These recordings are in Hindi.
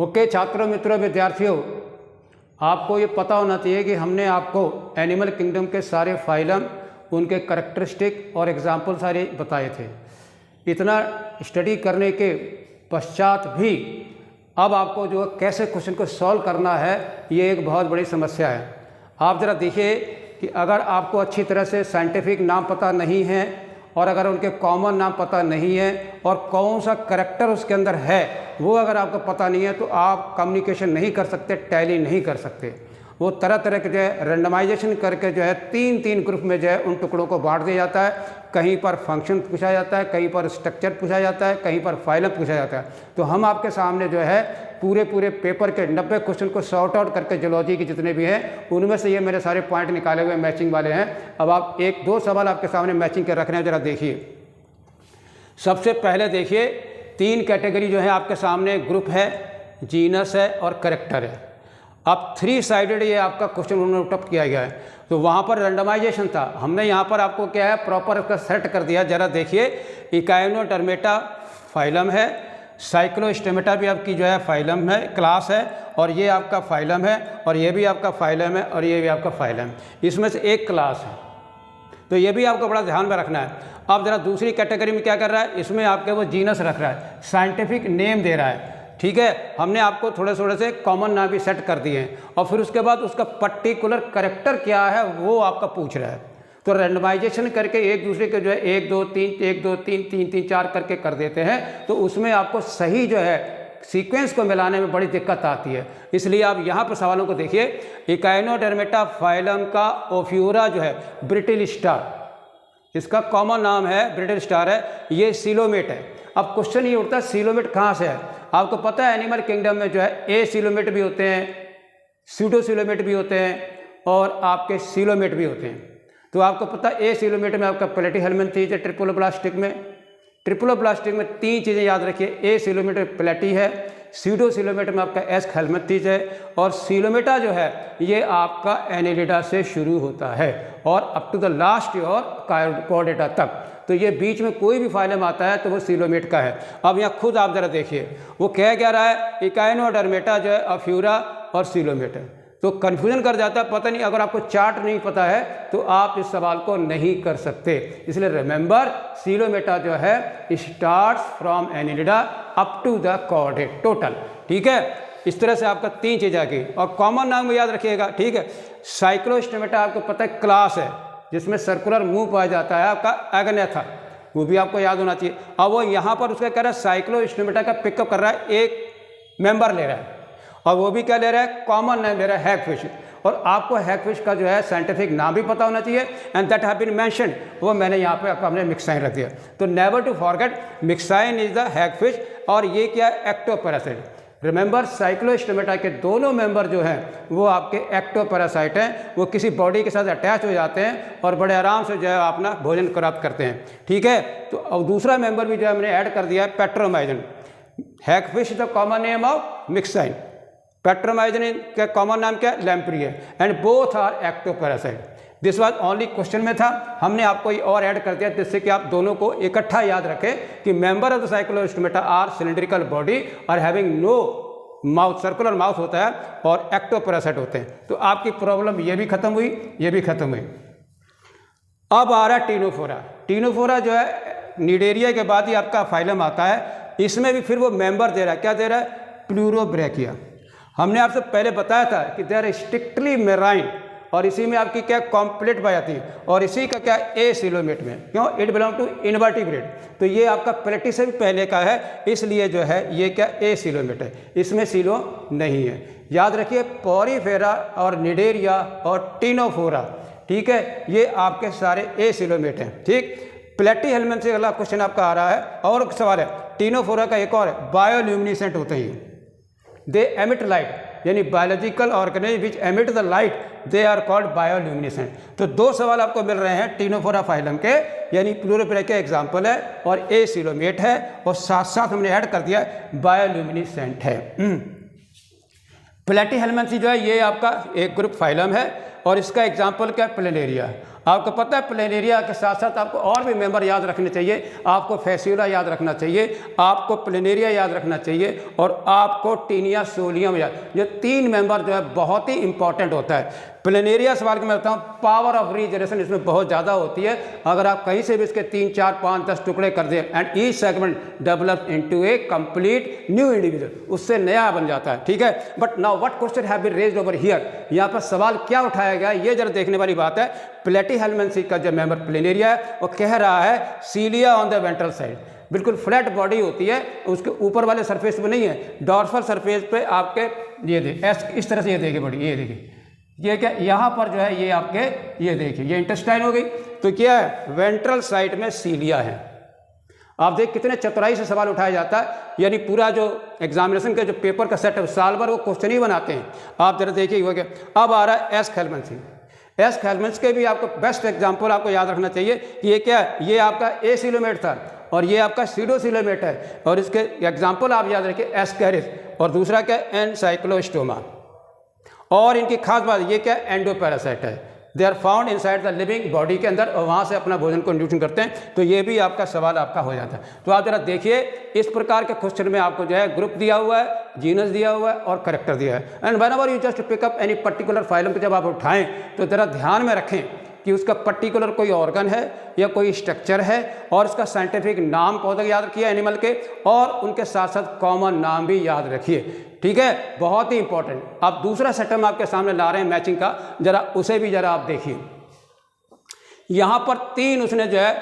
ओके छात्रों, मित्रों, विद्यार्थियों, आपको ये पता होना चाहिए कि हमने आपको एनिमल किंगडम के सारे फाइलम, उनके करैक्टरिस्टिक और एग्जाम्पल सारे बताए थे। इतना स्टडी करने के पश्चात भी अब आपको जो कैसे क्वेश्चन को सॉल्व करना है, ये एक बहुत बड़ी समस्या है। आप ज़रा देखिए कि अगर आपको अच्छी तरह से साइंटिफिक नाम पता नहीं है और अगर उनके कॉमन नाम पता नहीं है और कौन सा करैक्टर उसके अंदर है वो अगर आपको पता नहीं है तो आप कम्युनिकेशन नहीं कर सकते, टैली नहीं कर सकते। वो तरह तरह के जो है रेंडमाइजेशन करके जो है तीन तीन ग्रुप में जो है उन टुकड़ों को बांट दिया जाता है। कहीं पर फंक्शन पूछा जाता है, कहीं पर स्ट्रक्चर पूछा जाता है, कहीं पर फाइलम पूछा जाता है। तो हम आपके सामने जो है पूरे पेपर के 90 क्वेश्चन को सॉर्ट आउट करके जूलॉजी के जितने भी हैं उनमें से ये मेरे सारे पॉइंट निकाले हुए मैचिंग वाले हैं। अब आप एक दो सवाल आपके सामने मैचिंग के रख रहे हैं, ज़रा देखिए। सबसे पहले देखिए, तीन कैटेगरी जो है आपके सामने, ग्रुप है, जीनस है और करैक्टर है। अब 3 साइडेड ये आपका क्वेश्चन उन्होंने टप किया गया है। तो वहाँ पर रेंडमाइजेशन था, हमने यहाँ पर आपको क्या है प्रॉपर उसका सेट कर दिया। ज़रा देखिए, इकाइनोडर्मेटा फाइलम है, साइक्लोस्टोमेटा भी आपकी जो है फाइलम है, क्लास है, और ये आपका फाइलम है, और ये भी आपका फाइलम है, और ये भी आपका फाइलम है। इसमें से एक क्लास है, तो ये भी आपको बड़ा ध्यान में रखना है। अब ज़रा दूसरी कैटेगरी में क्या कर रहा है, इसमें आपके वो जीनस रख रहा है, साइंटिफिक नेम दे रहा है। ठीक है, हमने आपको थोड़े थोड़े से कॉमन नाम भी सेट कर दिए हैं और फिर उसके बाद उसका पर्टिकुलर करैक्टर क्या है वो आपका पूछ रहा है। तो रेंडमाइजेशन करके एक दूसरे के जो है 1 2 3 1 2 3 3 3 4 करके कर देते हैं, तो उसमें आपको सही जो है सीक्वेंस को मिलाने में बड़ी दिक्कत आती है। इसलिए आप यहाँ पर सवालों को देखिए। इकाइनोडर्मेटा फाइलम का ओफ्यूरा जो है ब्रिटिल स्टार, इसका कॉमन नाम है ब्रिटिल स्टार है, ये सीलोमेट है। अब क्वेश्चन ये उठता है सीलोमेट कहाँ से है। आपको पता है एनिमल किंगडम में जो है ए सीलोमेट भी होते हैं, स्यूडो सीलोमेट भी होते हैं और आपके सीलोमेट भी होते हैं। तो आपको पता है ए सीलोमेट में आपका प्लेटीहेल्मिन्थीज है, ट्रिप्लोब्लास्टिक में 3 चीज़ें याद रखिए। ए सीलोमेट में प्लेटी है, स्यूडो सीलोमेट में आपका एस हेल्मिन्थीज है, और सीलोमेटा जो है ये आपका एनेलिडा से शुरू होता है और अप टू द लास्ट और कॉर्डेटा तक। तो ये बीच में कोई भी फाइलम आता है तो वो सीलोमेट का है। अब यहाँ खुद आप ज़रा देखिए, वो क्या रहा है, इकाइनोडर्मेटा जो है ओफ्यूरा और सीलोमेट है। तो कन्फ्यूजन कर जाता है, पता नहीं, अगर आपको चार्ट नहीं पता है तो आप इस सवाल को नहीं कर सकते। इसलिए रिमेंबर, सीलोमेटा जो है starts from annelida up to the chordate total. ठीक है, इस तरह से आपका 3 चीज़ें आ गई और कॉमन नाम याद रखिएगा। ठीक है, साइक्लोस्टोमेटा आपको पता है क्लास है जिसमें सर्कुलर मुंह पाया जाता है, आपका एगनेथा, वो भी आपको याद होना चाहिए। अब वो यहाँ पर उसका कह रहा है साइक्लोस्टोमेटा का पिकअप कर रहा है, एक मेंबर ले रहा है और वो भी क्या ले रहा है, कॉमन नाम ले रहा है हैगफिश। और आपको हैगफिश का जो है साइंटिफिक नाम भी पता होना चाहिए, and that have been mentioned, वो मैंने यहाँ पे आपको हमने मिक्साइन रख दिया। तो never to forget, Myxine is the hagfish और ये क्या है, एक्टोपैरासाइट। रिमेंबर, साइक्लोस्टोमेटा के दोनों मेंबर जो हैं वो आपके एक्टोपैरासाइट हैं, वो किसी बॉडी के साथ अटैच हो जाते हैं और बड़े आराम से जो है अपना भोजन प्राप्त करते हैं। ठीक है, तो अब दूसरा मेंबर भी जो है हमने ऐड कर दिया है, Petromyzon. Hagfish the common name of Myxine, Petromyzon का कॉमन नाम क्या है, लैम्प्री है, and both are ectoparasite. This was only question में था, हमने आपको ये और ऐड कर दिया जिससे कि आप दोनों को इकट्ठा याद रखें कि member of the Cyclostomata are cylindrical body और having no mouth, circular mouth होता है, और एक्टोपैरासाइट होते हैं। तो आपकी प्रॉब्लम ये भी खत्म हुई, ये भी खत्म हुई। अब आ रहा है टीनोफोरा। टीनोफोरा जो है निडेरिया के बाद ही आपका फाइलम आता है। इसमें भी फिर वो मेंबर दे रहा है, क्या दे रहा है, प्लूरोब्रैकिया। हमने आपसे पहले बताया था कि दे आर स्ट्रिक्टली मेराइन, और इसी में आपकी क्या कॉम्प्लीट पाई जाती है, और इसी का क्या ए सीलोमेट में, क्यों, इट बिलोंग टू इनवर्टिब्रेट। तो ये आपका प्लेटी से भी पहले का है, इसलिए जो है ये क्या ए सीलोमेट है, इसमें सीलो नहीं है। याद रखिए, पॉरीफेरा और निडेरिया और टीनोफोरा, ठीक है, ये आपके सारे ए सीलोमेट हैं। ठीक, प्लेटीहेल्मिन्थ से अगला क्वेश्चन आपका आ रहा है और सवाल है, टीनोफोरा का एक और है, बायोल्यूमिनेसेंट होते हैं, दे एमिट लाइट, यानी biological organism which emit the light, they are called bioluminescent. तो 2 सवाल आपको मिल रहे हैं टीनोफोरा फाइलम के, यानी प्लूरोब्रैकिया एग्जाम्पल है और ए सीलोमेट है, और साथ साथ हमने ऐड कर दिया बायोल्यूमिनेसेंट है। प्लेटीहेल्मिन्थ जो है ये आपका एक ग्रुप फाइलम है, और इसका एग्जाम्पल क्या है, प्लेनेरिया। आपको पता है प्लेनेरिया के साथ साथ आपको और भी मेंबर याद रखने चाहिए। आपको फैस्यूला याद रखना चाहिए, आपको प्लेनेरिया याद रखना चाहिए और आपको टीनिया सोलियम याद। ये 3 मेंबर जो है बहुत ही इंपॉर्टेंट होता है। प्लेनेरिया सवाल के मैं बताऊँ, पावर ऑफ रीजनरेशन इसमें बहुत ज़्यादा होती है। अगर आप कहीं से भी इसके 3, 4, 5, 10 टुकड़े कर दें and each segment develop into a complete new individual, उससे नया बन जाता है। ठीक है, but now what question have been raised over here, यहाँ पर सवाल क्या उठाया गया ये जरा देखने वाली बात है। प्लेटीहेल्मिन्थी का जो मेंबर प्लेनेरिया है वो कह रहा है सीलिया ऑन द वेंट्रल साइड, बिल्कुल फ्लैट बॉडी होती है, उसके ऊपर वाले सरफेस पे नहीं है, डॉर्सल सरफेस पे आपके ये देखिए इस तरह से ये देखिए बॉडी, ये देखिए ये क्या यहाँ पर जो है ये आपके ये देखिए ये इंटेस्टाइन हो गई, तो क्या है वेंट्रल साइड में सीलिया है। आप देख कितने चतुराई से सवाल उठाया जाता है, यानी पूरा जो एग्जामिनेशन के जो पेपर का सेट है साल भर वो क्वेश्चन ही बनाते हैं। आप जरा देखिए हो गया। अब आ रहा है एस हेल्मनथी। एस हेल्मनथी के भी आपको बेस्ट एग्जाम्पल आपको याद रखना चाहिए कि ये क्या है, ये आपका ए सिलोमेट था और ये आपका सीडोसिलोमेट है, और इसके एग्जाम्पल आप याद रखिए एस्केरिस, और दूसरा क्या एनसाइक्लोस्टोमा। और इनकी खास बात ये क्या एंडोपैरासाइट है, they are found inside the living body के अंदर, और वहाँ से अपना भोजन को न्यूट्रिशन करते हैं। तो ये भी आपका सवाल आपका हो जाता है। तो आप जरा देखिए इस प्रकार के क्वेश्चन में आपको जो है ग्रुप दिया हुआ है, जीनस दिया हुआ है और करेक्टर दिया है। And whenever you just pick up any particular phylum को जब आप उठाएं तो जरा ध्यान में रखें कि उसका पर्टिकुलर कोई ऑर्गन है या कोई स्ट्रक्चर है, और उसका साइंटिफिक नाम पौधे याद रखिए एनिमल के, और उनके साथ साथ कॉमन नाम भी याद रखिए। ठीक है, बहुत ही इंपॉर्टेंट। आप दूसरा सेटअप आपके सामने ला रहे हैं मैचिंग का, जरा उसे भी जरा आप देखिए। यहाँ पर 3 उसने जो है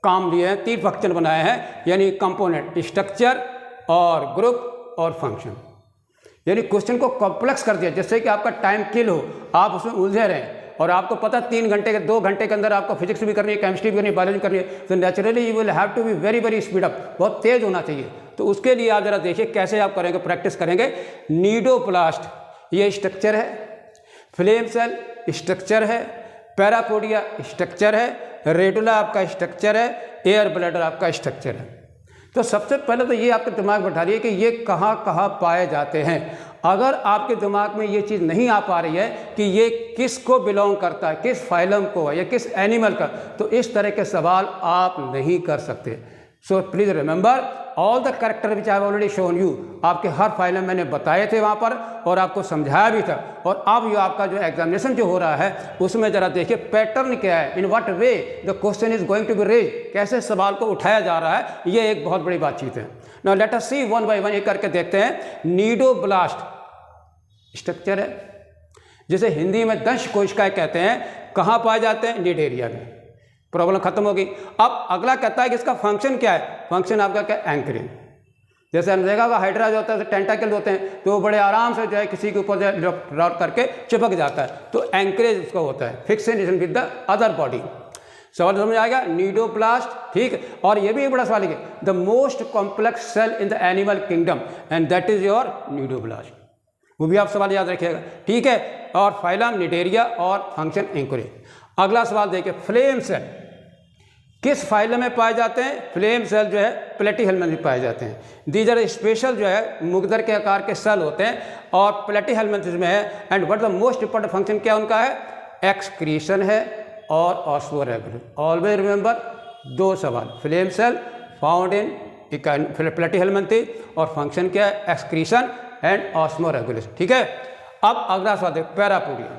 काम लिए हैं, 3 फंक्शन बनाए हैं, यानी कंपोनेंट, स्ट्रक्चर और ग्रुप और फंक्शन। यानी क्वेश्चन को कॉम्प्लेक्स कर दिया, जिससे कि आपका टाइम किल हो, आप उसमें उलझे रहें। और आपको पता 2 घंटे के अंदर आपको फिजिक्स भी करनी है, केमिस्ट्री भी करनी है, बायोलॉजी करनी है, तो naturally you will have to be very very speed up, बहुत तेज होना चाहिए। तो उसके लिए आप जरा देखिए कैसे आप करेंगे, प्रैक्टिस करेंगे। नीडोप्लास्ट ये स्ट्रक्चर है, फ्लेम सेल स्ट्रक्चर है, पैरापोडिया स्ट्रक्चर है, रेडुला आपका स्ट्रक्चर है, एयर ब्लैडर आपका स्ट्रक्चर है। तो सबसे पहले तो ये आपके दिमाग में बैठा रही है कि ये कहाँ कहाँ पाए जाते हैं। अगर आपके दिमाग में ये चीज़ नहीं आ पा रही है कि ये किसको बिलोंग करता है, किस फाइलम को है या किस एनिमल का, तो इस तरह के सवाल आप नहीं कर सकते। So please remember all the character which I have already shown you. आपके हर फाइलम मैंने बताए थे वहाँ पर और आपको समझाया भी था। और अब ये आपका जो एग्जामिनेशन जो हो रहा है उसमें ज़रा देखिए पैटर्न क्या है, in what way the question is going to be raise, कैसे सवाल को उठाया जा रहा है, ये एक बहुत बड़ी बातचीत है। Now let us see one by one ये करके देखते हैं। नीडोब्लास्ट स्ट्रक्चर है, जिसे हिंदी में दंश कोशिकाएं कहते हैं, कहाँ पाए जाते हैं, नीड एरिया में। प्रॉब्लम खत्म होगी। अब अगला कहता है कि इसका फंक्शन क्या है, फंक्शन आपका क्या, एंकरिंग। जैसे हमने देखा हाइड्रा जो होता है टेंटाकल होते हैं, तो वो बड़े आराम से जो है किसी के ऊपर जो है रॉड करके चिपक जाता है, तो एंकरेज उसका होता है, fixation with the other body. सवाल समझ आएगा, नीडोप्लास्ट। ठीक, और ये भी एक बड़ा सवाल है, the most complex cell in the animal kingdom and that is your cnidoblast, वो भी आप सवाल याद रखिएगा। ठीक है, और फाइलम निडेरिया और फंक्शन एंकरेज। अगला सवाल देखिए, फ्लेम सेल किस फाइलम में पाए जाते हैं, फ्लेम सेल जो है प्लेटीहेल्मिन्थ में पाए जाते हैं। दीज आर स्पेशल जो है मुगदर के आकार के सेल होते हैं और प्लेटीहेल्मिन्थ में है। And what the most important function क्या उनका है, एक्सक्रीशन है और ऑस्मोरेगुलेशन। ऑलवेज रिमेंबर 2 सवाल, फ्लेम सेल फाउंड इन प्लेटीहेल्मिन्थ और फंक्शन क्या है, एक्सक्रीशन एंड ऑस्मोरेगुलेशन। ठीक है, अब अगला सवाल देखो, पैरापोडिया।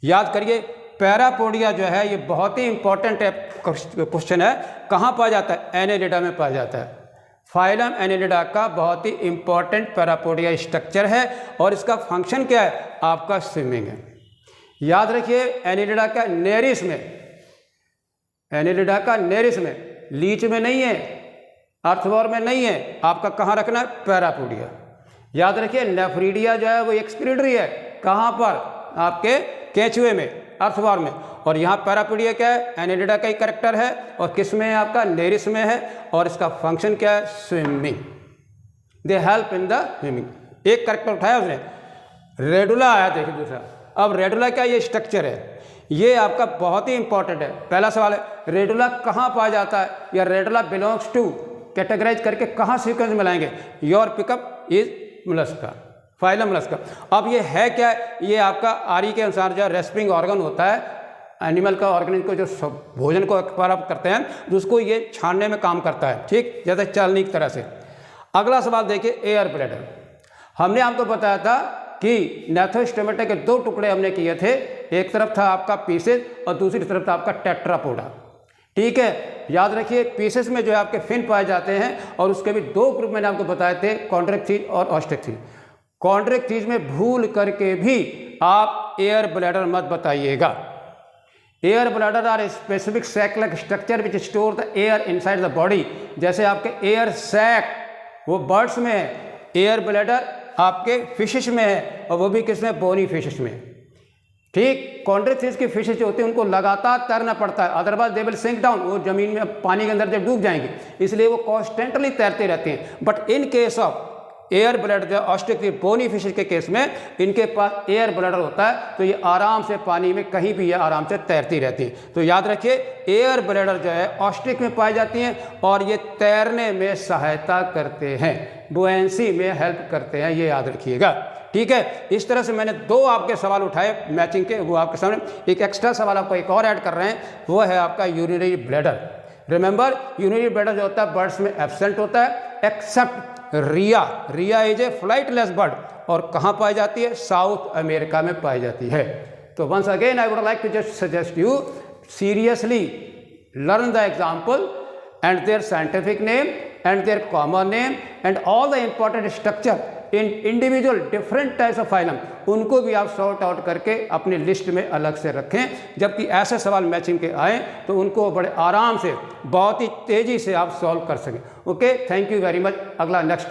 याद करिए पैरापोडिया जो है ये बहुत ही इंपॉर्टेंट क्वेश्चन है, कहाँ पाया जाता है, एनेलिडा में पाया जाता है। फाइलम एनेलिडा का बहुत ही इंपॉर्टेंट पैरापोडिया स्ट्रक्चर है और इसका फंक्शन क्या है, आपका स्विमिंग है। याद रखिए एनेलिडा का नेरिस में, एनेलिडा का नेरिस में, लीच में नहीं है, अर्थवॉर में नहीं है, आपका कहाँ रखना है, पैरापोडिया। याद रखिए नेफ्रीडिया जो है वो एक्सक्रीटरी है, कहाँ पर, आपके केंचुए में, अर्थवार में। और यहाँ पैरापोडिया क्या है, एनेलिडा का ही कैरेक्टर है और किस में है, आपका नेरिस में है, और इसका फंक्शन क्या है, swimming, they help in the swimming. एक कैरेक्टर उठाया उसने, रेडुला आया, देखिए दूसरा। अब रेडुला क्या, ये स्ट्रक्चर है, ये आपका बहुत ही इंपॉर्टेंट है। पहला सवाल है रेडुला कहाँ पाया जाता है, या रेडुला बिलोंग्स टू, कैटेगराइज करके कहाँ सीक्वेंस में लाएंगे, your pickup is Mollusca. Phylum Mollusca. अब ये है क्या, ये आपका आर्य के अनुसार जो रेस्पिरिंग ऑर्गन होता है एनिमल का, ऑर्गेनिज्म को जो भोजन को प्राप्त करते हैं, तो उसको ये छानने में काम करता है, ठीक, जैसे चलनी की तरह से। अगला सवाल देखिए, एयर ब्लैडर। हमने आपको बताया था कि नेथोस्टोमेटा के 2 टुकड़े हमने किए थे, एक तरफ था आपका पीसेस और दूसरी तरफ था आपका टेट्रापोडा, ठीक है। याद रखिए पीसेस में जो है आपके फिन पाए जाते हैं और उसके भी 2 ग्रुप मैंने आपको बताए थे, कॉन्ड्रेक्थिस और ऑस्ट्रेक्थिस। कॉन्ड्रेक्थिस में भूल करके भी आप एयर ब्लैडर मत बताइएगा। Air bladder are specific sac like structure which store the air inside the body. जैसे आपके एयर सैक वो बर्ड्स में है, एयर ब्लैडर आपके फिशेस में है, और वो भी किसमें, बोनी फिशेस में, ठीक। कॉन्ड्रेक्थिस की फिशेस जो होती हैं उनको लगातार तैरना पड़ता है, otherwise they will sink down, वो जमीन में पानी के अंदर जब डूब जाएंगे, इसलिए वो कॉन्स्टेंटली तैरते रहते हैं। But in case of air bladder, ostracthys bony fishes के केस में इनके पास एयर ब्लैडर होता है, तो ये आराम से पानी में कहीं भी ये आराम से तैरती रहती है। तो याद रखिए एयर ब्लैडर जो है ऑस्ट्रिक में पाई जाती हैं और ये तैरने में सहायता करते हैं, बुएंसी में हेल्प करते हैं, ये याद रखिएगा, ठीक है। इस तरह से मैंने 2 आपके सवाल उठाए मैचिंग के, वो आपके सामने। एक एक्स्ट्रा सवाल आपको एक और ऐड कर रहे हैं, वो है आपका urinary bladder. Remember urinary bladder जो होता है बर्ड्स में एब्सेंट होता है except rhea. Rhea is a flightless bird, और कहाँ पाई जाती है, साउथ अमेरिका में पाई जाती है। तो once again I would like to just suggest you seriously learn the example and their scientific name and their common name and all the important structure in individual different types of phylum, उनको भी आप सॉर्ट आउट करके अपनी लिस्ट में अलग से रखें। जबकि ऐसे सवाल मैचिंग के आए तो उनको बड़े आराम से, बहुत ही तेज़ी से आप सॉल्व कर सकें। Okay, thank you very much. अगला नेक्स्ट